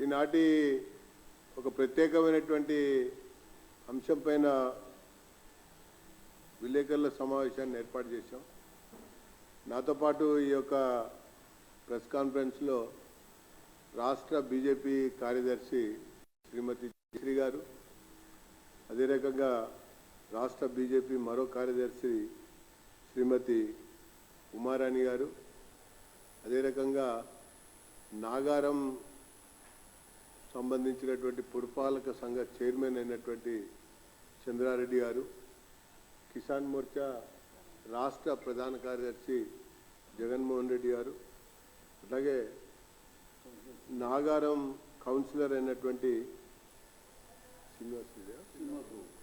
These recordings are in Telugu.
ఈనాటి ఒక ప్రత్యేకమైనటువంటి అంశం పైన విలేకరుల సమావేశాన్ని ఏర్పాటు చేశాం. నాతో పాటు ఈ యొక్క ప్రెస్ కాన్ఫరెన్స్లో రాష్ట్ర బీజేపీ కార్యదర్శి శ్రీమతి శ్రీ గారు, అదే రకంగా రాష్ట్ర బీజేపీ మరో కార్యదర్శి శ్రీమతి ఉమారాణి గారు, అదే రకంగా నాగారం సంబంధించినటువంటి పురపాలక సంఘ చైర్మన్ అయినటువంటి చంద్రారెడ్డి గారు, కిసాన్ మోర్చా రాష్ట్ర ప్రధాన కార్యదర్శి జగన్మోహన్ రెడ్డి గారు, అలాగే నాగారం కౌన్సిలర్ అయినటువంటి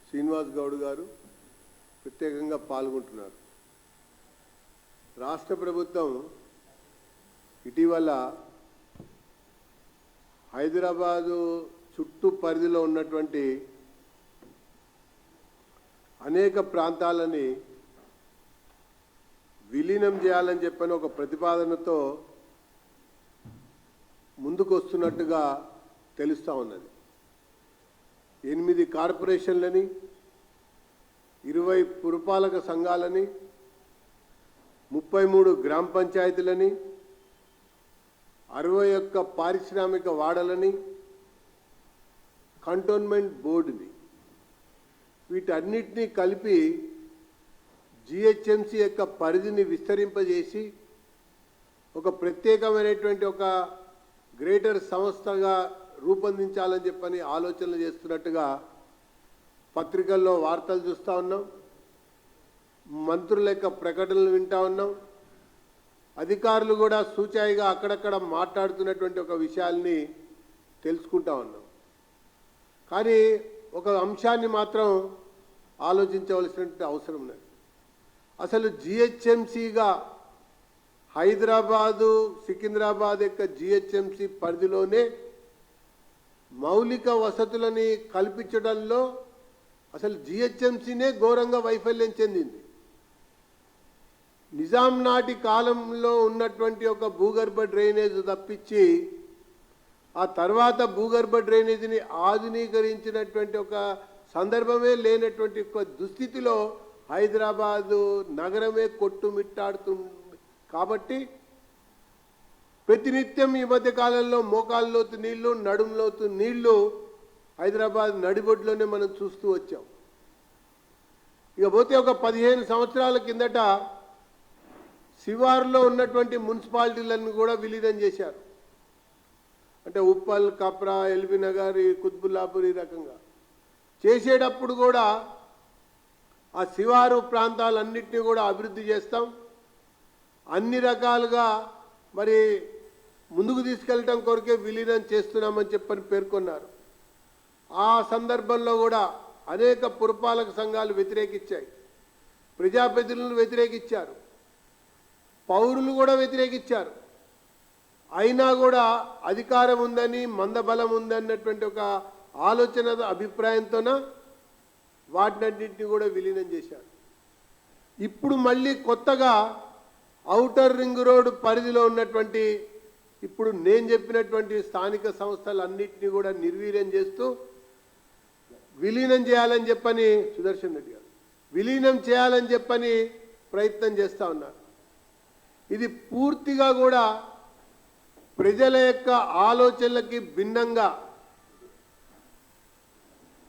శ్రీనివాస్ గౌడ్ గారు ప్రత్యేకంగా పాల్గొంటున్నారు. రాష్ట్ర ప్రభుత్వం ఇటీవల హైదరాబాదు చుట్టూ పరిధిలో ఉన్నటువంటి అనేక ప్రాంతాలని విలీనం చేయాలని చెప్పని ఒక ప్రతిపాదనతో ముందుకు వస్తున్నట్టుగా తెలుస్తూ ఉన్నది. 8 కార్పొరేషన్లని, 20 పురపాలక సంఘాలని, 33 గ్రామ పంచాయతీలని, 61 పారిశ్రామిక వాడలని, కంటోన్మెంట్ బోర్డుని, వీటన్నిటినీ కలిపి జిహెచ్ఎంసీ యొక్క పరిధిని విస్తరింపజేసి ఒక ప్రత్యేకమైనటువంటి ఒక గ్రేటర్ సంస్థగా రూపొందించాలని చెప్పని ఆలోచనలు చేస్తున్నట్టుగా పత్రికల్లో వార్తలు చూస్తూ ఉన్నాం. మంత్రుల యొక్క ప్రకటనలు వింటూ ఉన్నాం. అధికారులు కూడా సూచాయిగా అక్కడక్కడ మాట్లాడుతున్నటువంటి ఒక విషయాల్ని తెలుసుకుంటా ఉన్నాం. కానీ ఒక అంశాన్ని మాత్రం ఆలోచించవలసినటువంటి అవసరం ఉన్నది. అసలు జిహెచ్ఎంసీగా హైదరాబాదు, సికింద్రాబాద్ యొక్క జిహెచ్ఎంసీ పరిధిలోనే మౌలిక వసతులని కల్పించడంలో అసలు జిహెచ్ఎంసీనే ఘోరంగా వైఫల్యం చెందింది. నిజాం నాటి కాలంలో ఉన్నటువంటి ఒక భూగర్భ డ్రైనేజ్ తప్పించి ఆ తర్వాత భూగర్భ డ్రైనేజీని ఆధునీకరించినటువంటి ఒక సందర్భమే లేనటువంటి ఒక దుస్థితిలో హైదరాబాదు నగరమే కొట్టుమిట్టాడుతుంది. కాబట్టి ప్రతినిత్యం ఈ మధ్య కాలంలో మోకాళ్ళలోతు నీళ్లు, నడుంలోతు నీళ్లు హైదరాబాద్ నడిబొడ్లోనే మనం చూస్తూ వచ్చాం. ఇక పోతే ఒక 15 సంవత్సరాల కిందట శివారులో ఉన్నటువంటి మున్సిపాలిటీలను కూడా విలీనం చేశారు. అంటే ఉప్పల్, కప్రా, ఎల్బీ నగర్, కుత్బుల్లాపూర్ ఈ రకంగా చేసేటప్పుడు కూడా ఆ శివారు ప్రాంతాలన్నింటినీ కూడా అభివృద్ధి చేస్తాం, అన్ని రకాలుగా మరి ముందుకు తీసుకెళ్ళటం కొరకే విలీనం చేస్తున్నామని చెప్పని పేర్కొన్నారు. ఆ సందర్భంలో కూడా అనేక పురపాలక సంఘాలు వ్యతిరేకించాయి, ప్రజాప్రతినిధులు వ్యతిరేకించారు, పౌరులు కూడా వ్యతిరేకించారు. అయినా కూడా అధికారం ఉందని, మందబలం ఉందన్నటువంటి ఒక ఆలోచన అభిప్రాయంతోన వాటినన్నింటినీ కూడా విలీనం చేశారు. ఇప్పుడు మళ్ళీ కొత్తగా ఔటర్ రింగ్ రోడ్ పరిధిలో ఉన్నటువంటి ఇప్పుడు నేను చెప్పినటువంటి స్థానిక సంస్థలన్నింటినీ కూడా నిర్వీర్యం చేస్తూ విలీనం చేయాలని చెప్పని సుదర్శన్ రెడ్డి గారు విలీనం చేయాలని చెప్పని ప్రయత్నం చేస్తూ ఉన్నారు. ఇది పూర్తిగా కూడా ప్రజల యొక్క ఆలోచనలకి భిన్నంగా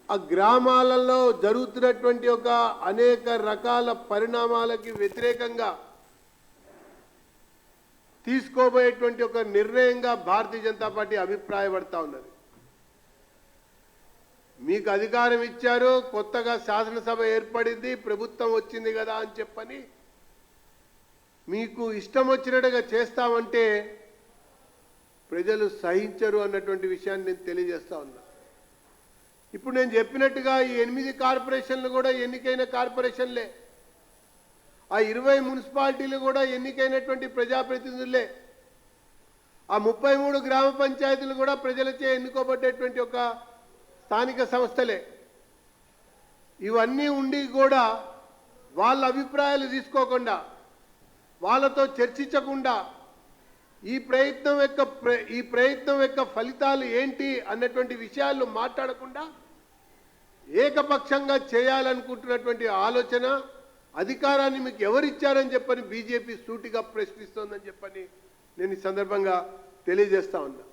ఆ గ్రామాలలో జరుగుతున్నటువంటి ఒక అనేక రకాల పరిణామాలకి వ్యతిరేకంగా తీసుకోబోయేటువంటి ఒక నిర్ణయంగా భారతీయ జనతా పార్టీ అభిప్రాయపడతా ఉన్నది. మీకు అధికారం ఇచ్చారు, కొత్తగా శాసనసభ ఏర్పడింది, ప్రభుత్వం వచ్చింది కదా అని చెప్పని మీకు ఇష్టం వచ్చినట్టుగా చేస్తామంటే ప్రజలు సహించరు అన్నటువంటి విషయాన్ని నేను తెలియజేస్తా ఉన్నా. ఇప్పుడు నేను చెప్పినట్టుగా ఈ 8 కార్పొరేషన్లు కూడా ఎన్నికైన కార్పొరేషన్లే, ఆ 20 మున్సిపాలిటీలు కూడా ఎన్నికైనటువంటి ప్రజాప్రతినిధులే, ఆ 33 గ్రామ పంచాయతీలు కూడా ప్రజలచే ఎన్నుకోబడ్డటువంటి ఒక స్థానిక సంస్థలే. ఇవన్నీ ఉండి కూడా వాళ్ళ అభిప్రాయాలు తీసుకోకుండా, వాళ్ళతో చర్చించకుండా ఈ ప్రయత్నం యొక్క ఫలితాలు ఏంటి అన్నటువంటి విషయాలు మాట్లాడకుండా ఏకపక్షంగా చేయాలనుకుంటున్నటువంటి ఆలోచన, అధికారాన్ని మీకు ఎవరిచ్చారని చెప్పని బీజేపీ సూటిగా ప్రశ్నిస్తోందని చెప్పని నేను ఈ సందర్భంగా తెలియజేస్తా ఉన్నా.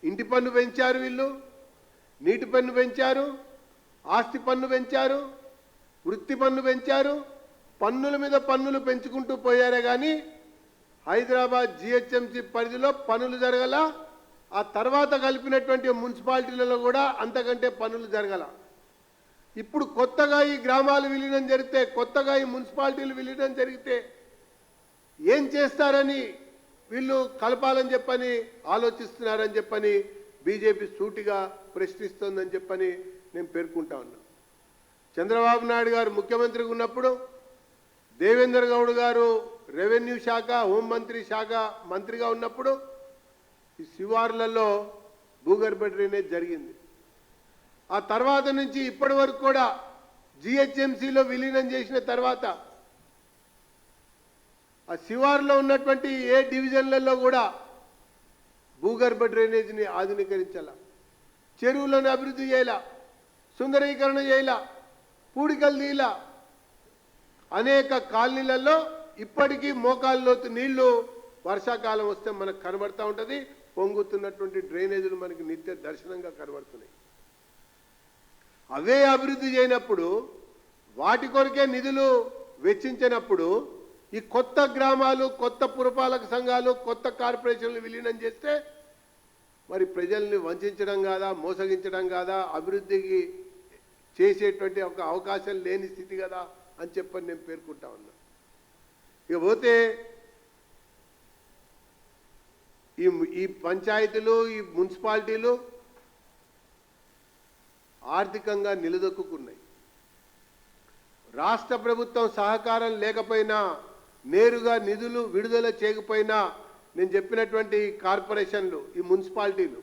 ఇంటి పన్ను పెంచారు వీళ్ళు, నీటి పన్ను పెంచారు, ఆస్తి పన్ను పెంచారు, వృత్తి పన్ను పెంచారు, పన్నుల మీద పన్నులు పెంచుకుంటూ పోయారే కానీ హైదరాబాద్ జిహెచ్ఎంసీ పరిధిలో పనులు జరగల. ఆ తర్వాత కలిపినటువంటి మున్సిపాలిటీలలో కూడా అంతకంటే పనులు జరగల. ఇప్పుడు కొత్తగా ఈ గ్రామాలు విలీనం జరిగితే, కొత్తగా ఈ మున్సిపాలిటీలు విలీనం జరిగితే ఏం చేస్తారని వీళ్ళు కలపాలని చెప్పని ఆలోచిస్తున్నారని చెప్పని బీజేపీ సూటిగా ప్రశ్నిస్తోందని చెప్పని నేను పేర్కొంటా ఉన్నా. చంద్రబాబు నాయుడు గారు ముఖ్యమంత్రిగా ఉన్నప్పుడు, దేవేంద్ర గౌడ్ గారు రెవెన్యూ శాఖ, హోంమంత్రి శాఖ మంత్రిగా ఉన్నప్పుడు ఈ శివార్లలో భూగర్భ డ్రైనేజ్ జరిగింది. ఆ తర్వాత నుంచి ఇప్పటి వరకు కూడా జిహెచ్ఎంసీలో విలీనం చేసిన తర్వాత ఆ శివార్లో ఉన్నటువంటి ఏ డివిజన్లలో కూడా భూగర్భ డ్రైనేజీని ఆధునీకరించాల, చెరువులను అభివృద్ధి చేయాల, సుందరీకరణ చేయాల, పూడికలు తీయాల. అనేక కాలనీలలో ఇప్పటికీ మోకాళ్ళ లోతు నీళ్లు వర్షాకాలం వస్తే మనకు కనబడతా ఉంటుంది. పొంగుతున్నటువంటి డ్రైనేజీలు మనకి నిత్య దర్శనంగా కనబడుతున్నాయి. అవే అభివృద్ధి చేయనప్పుడు, వాటి కొరకే నిధులు వెచ్చించినప్పుడు ఈ కొత్త గ్రామాలు, కొత్త పురపాలక సంఘాలు, కొత్త కార్పొరేషన్లు విలీనం చేస్తే మరి ప్రజల్ని వంచడం కాదా, మోసగించడం కాదా, అభివృద్ధికి చేసేటువంటి ఒక అవకాశం లేని స్థితి కదా అని చెప్పని నేను పేర్కొంటా ఉన్నా. ఇకపోతే ఈ పంచాయతీలు, ఈ మున్సిపాలిటీలు ఆర్థికంగా నిలదొక్కున్నాయి. రాష్ట్ర ప్రభుత్వం సహకారం లేకపోయినా, నేరుగా నిధులు విడుదల చేయకపోయినా, నేను చెప్పినటువంటి కార్పొరేషన్లు, ఈ మున్సిపాలిటీలు,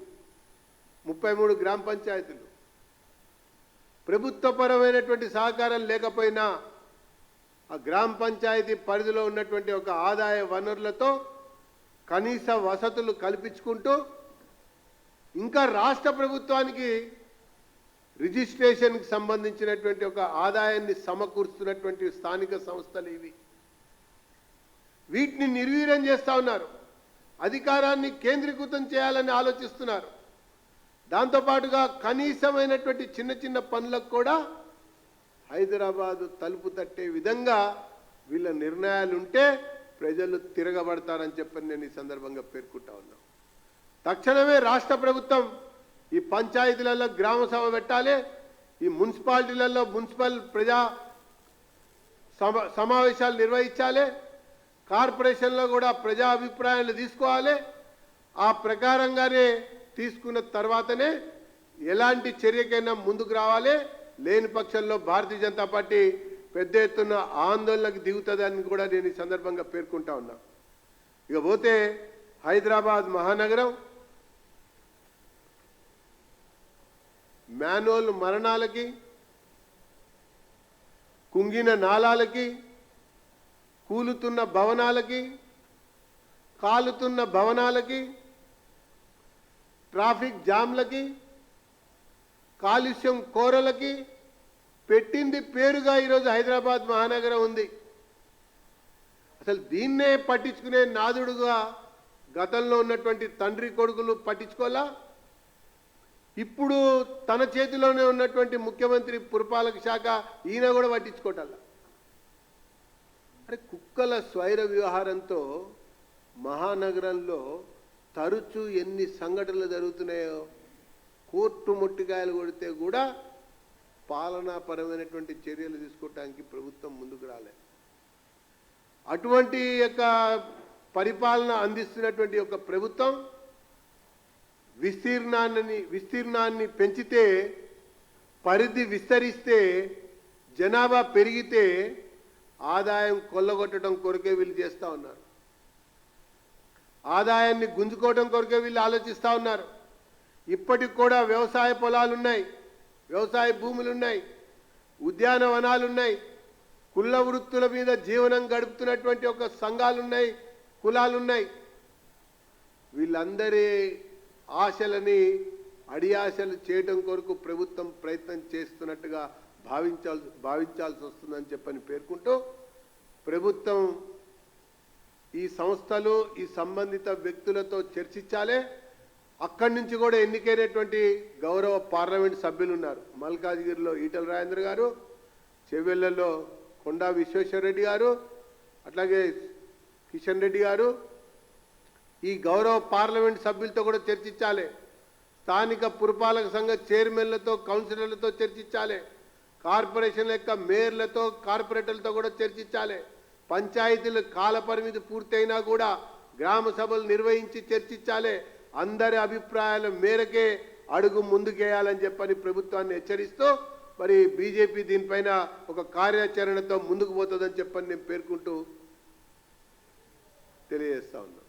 33 గ్రామ పంచాయతీలు ప్రభుత్వపరమైనటువంటి సహకారం లేకపోయినా ఆ గ్రామ పంచాయతీ పరిధిలో ఉన్నటువంటి ఒక ఆదాయ వనరులతో కనీస వసతులు కల్పించుకుంటూ ఇంకా రాష్ట్ర ప్రభుత్వానికి రిజిస్ట్రేషన్కి సంబంధించినటువంటి ఒక ఆదాయాన్ని సమకూరుస్తున్నటువంటి స్థానిక సంస్థలు ఇవి. వీటిని నిర్వీర్యం చేస్తూ ఉన్నారు. అధికారాన్ని కేంద్రీకృతం చేయాలని ఆలోచిస్తున్నారు. దాంతోపాటుగా కనీసమైనటువంటి చిన్న చిన్న పనులకు కూడా హైదరాబాదు తలుపు తట్టే విధంగా వీళ్ళ నిర్ణయాలుంటే ప్రజలు తిరగబడతారని చెప్పని నేను ఈ సందర్భంగా పేర్కొంటా ఉన్నా. తక్షణమే రాష్ట్ర ప్రభుత్వం ఈ పంచాయతీలలో గ్రామ సభ పెట్టాలి, ఈ మున్సిపాలిటీలలో మున్సిపల్ ప్రజా సమావేశాలు నిర్వహించాలి, కార్పొరేషన్లో కూడా ప్రజా అభిప్రాయాలు తీసుకోవాలి. ఆ ప్రకారంగానే తీసుకున్న తర్వాతనే ఎలాంటి చర్యకైనా ముందుకు రావాలి. లేని పక్షంలో భారతీయ జనతా పార్టీ పెద్ద ఎత్తున ఆందోళనకు దిగుతుందని కూడా నేను ఈ సందర్భంగా పేర్కొంటా ఉన్నా. ఇకపోతే హైదరాబాద్ మహానగరం మాన్యువల్ మరణాలకి, కుంగిన నాలాలకి, కూలుతున్న భవనాలకి, కాలుతున్న భవనాలకి, ట్రాఫిక్ జామ్లకి, కాలుష్యం కోరలకి పెట్టింది పేరుగా ఈరోజు హైదరాబాద్ మహానగరం ఉంది. అసలు దీన్నే పట్టించుకునే నాదుడుగా గతంలో ఉన్నటువంటి తండ్రి కొడుకులు పట్టించుకోవాలా, ఇప్పుడు తన చేతిలోనే ఉన్నటువంటి ముఖ్యమంత్రి పురపాలక శాఖ ఈయన కూడా పట్టించుకోవటాలా. అరే కుక్కల స్వైర వ్యవహారంతో మహానగరంలో తరచూ ఎన్ని సంఘటనలు జరుగుతున్నాయో, కోర్టు ముట్టికాయలు కొడితే కూడా పాలనాపరమైనటువంటి చర్యలు తీసుకోవటానికి ప్రభుత్వం ముందుకు రాలేదు. అటువంటి యొక్క పరిపాలన అందిస్తున్నటువంటి ఒక ప్రభుత్వం విస్తీర్ణాన్ని పెంచితే, పరిధి విస్తరిస్తే, జనాభా పెరిగితే ఆదాయం కొల్లగొట్టడం కొరకే వీళ్ళు చేస్తూ ఉన్నారు. ఆదాయాన్ని గుంజుకోవడం కొరకే వీళ్ళు ఆలోచిస్తూ ఉన్నారు. ఇప్పటికి కూడా వ్యవసాయ పొలాలున్నాయి, వ్యవసాయ భూములున్నాయి, ఉద్యానవనాలున్నాయి, కుల వృత్తుల మీద జీవనం గడుపుతున్నటువంటి ఒక సంఘాలున్నాయి, కులాలున్నాయి. వీళ్ళందరి ఆశలని అడియాశలు చేయడం కొరకు ప్రభుత్వం ప్రయత్నం చేస్తున్నట్టుగా భావించాల్సి వస్తుందని చెప్పని పేర్కొంటూ, ప్రభుత్వం ఈ సంస్థలు ఈ సంబంధిత వ్యక్తులతో చర్చించాలి. అక్కడి నుంచి కూడా ఎన్నికైనటువంటి గౌరవ పార్లమెంట్ సభ్యులు ఉన్నారు. మల్కాజ్గిరిలో ఈటల రాజేంద్ర గారు, చెవెళ్లలో కొండా విశ్వేశ్వరరెడ్డి గారు, అట్లాగే కిషన్ రెడ్డి గారు, ఈ గౌరవ పార్లమెంట్ సభ్యులతో కూడా చర్చించాలి. స్థానిక పురపాలక సంఘ చైర్మన్లతో, కౌన్సిలర్లతో చర్చించాలి. కార్పొరేషన్ల యొక్క మేయర్లతో, కార్పొరేటర్లతో కూడా చర్చించాలి. పంచాయతీల కాల పరిమితి పూర్తయినా కూడా గ్రామ సభలు నిర్వహించి చర్చించాలి. అందరి అభిప్రాయాల మేరకే అడుగు ముందుకేయాలని చెప్పని ప్రభుత్వాన్ని హెచ్చరిస్తూ, మరి బీజేపీ దీనిపైన ఒక కార్యాచరణతో ముందుకు పోతుందని చెప్పని నేను పేర్కొంటూ తెలియజేస్తా ఉన్నా.